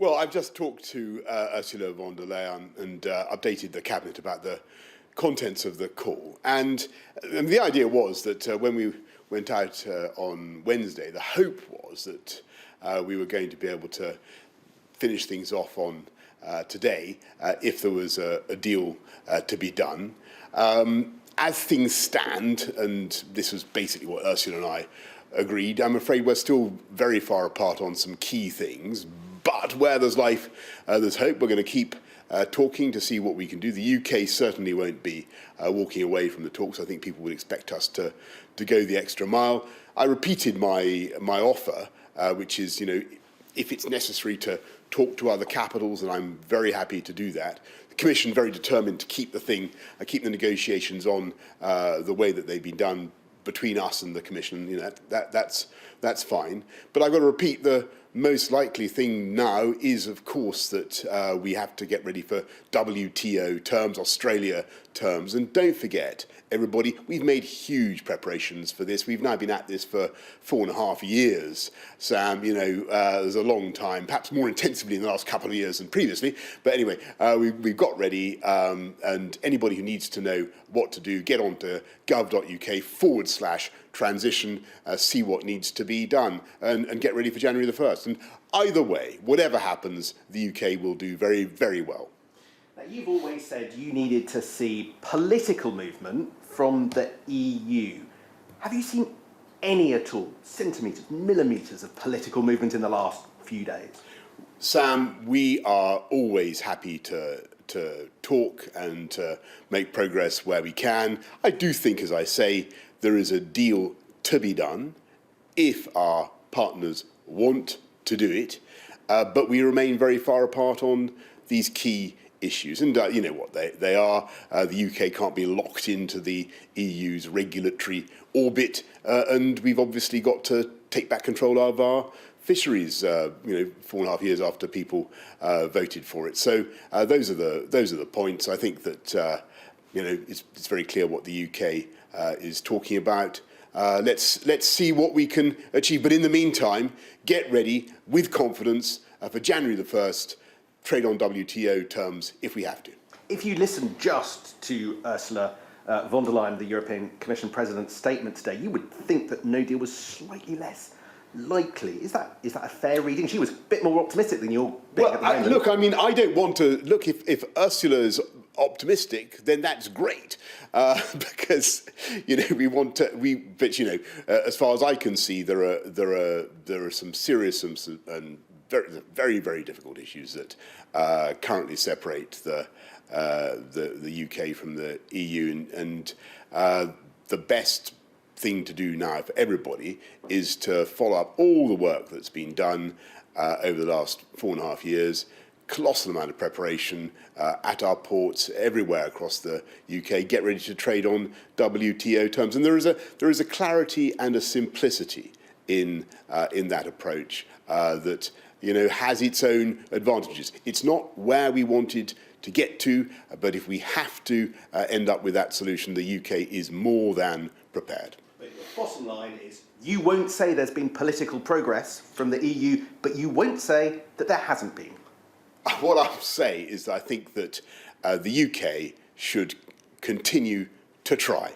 Well, I've just talked to Ursula von der Leyen and updated the cabinet about the contents of the call. And the idea was that when we went out on Wednesday, the hope was that we were going to be able to finish things off on today if there was a deal to be done. As things stand, and this was basically what Ursula and I agreed, I'm afraid we're still very far apart on some key things. But where there's life, there's hope. We're going to keep talking to see what we can do. The UK certainly won't be walking away from the talks. I think people would expect us to go the extra mile. I repeated my offer, which is, if it's necessary to talk to other capitals, and I'm very happy to do that. The Commission very determined to keep the negotiations on the way that they've been done between us and the Commission. That's fine. But I've got to repeat, the most likely thing now is, of course, that we have to get ready for WTO terms, Australia terms. And don't forget, everybody, we've made huge preparations for this. We've now been at this for 4.5 years, Sam. There's a long time, perhaps more intensively in the last couple of years than previously. But anyway, we've got ready, and anybody who needs to know what to do, get on to gov.uk/transition, see what needs to be done, and get ready for January the 1st. And either way, whatever happens, the UK will do very, very well. Now, you've always said you needed to see political movement from the EU. Have you seen any at all, centimetres, millimetres of political movement in the last few days? Sam, we are always happy to talk and to make progress where we can. I do think, as I say, there is a deal to be done if our partners want to do it, but we remain very far apart on these key issues. And you know what they are. The UK can't be locked into the EU's regulatory orbit, and we've obviously got to take back control of our fisheries, 4.5 years after people voted for it. So those are the points. I think that it's very clear what the UK is talking about. Let's see what we can achieve. But in the meantime, get ready with confidence for January the 1st, trade on WTO terms if we have to. If you listen just to Ursula von der Leyen, the European Commission President's statement today, you would think that no deal was slightly less likely. Is that a fair reading? She was a bit more optimistic than you're being at the moment. Look, I don't want to look. If Ursula's optimistic, then that's great, because we want to. But as far as I can see, there are some serious and very, very difficult issues that currently separate the UK from the EU, and the best thing to do now for everybody is to follow up all the work that's been done over the last 4.5 years. Colossal amount of preparation at our ports everywhere across the UK. Get ready to trade on WTO terms, and there is a clarity and a simplicity in that approach that has its own advantages. It's not where we wanted to get to, but if we have to end up with that solution, the UK is more than prepared. But your bottom line is you won't say there's been political progress from the EU, but you won't say that there hasn't been. What I'll say is that I think that the UK should continue to try.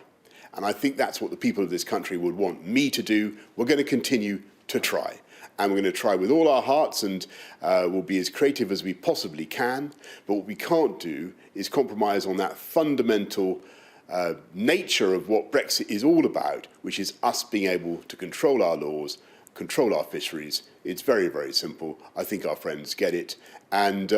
And I think that's what the people of this country would want me to do. We're going to continue to try. And we're going to try with all our hearts, and we'll be as creative as we possibly can. But what we can't do is compromise on that fundamental nature of what Brexit is all about, which is us being able to control our laws, control our fisheries. It's very, very simple. I think our friends get it. And,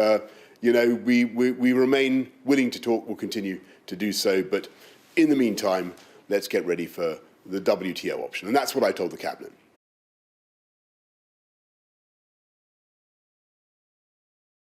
we remain willing to talk. We'll continue to do so. But in the meantime, let's get ready for the WTO option. And that's what I told the Cabinet.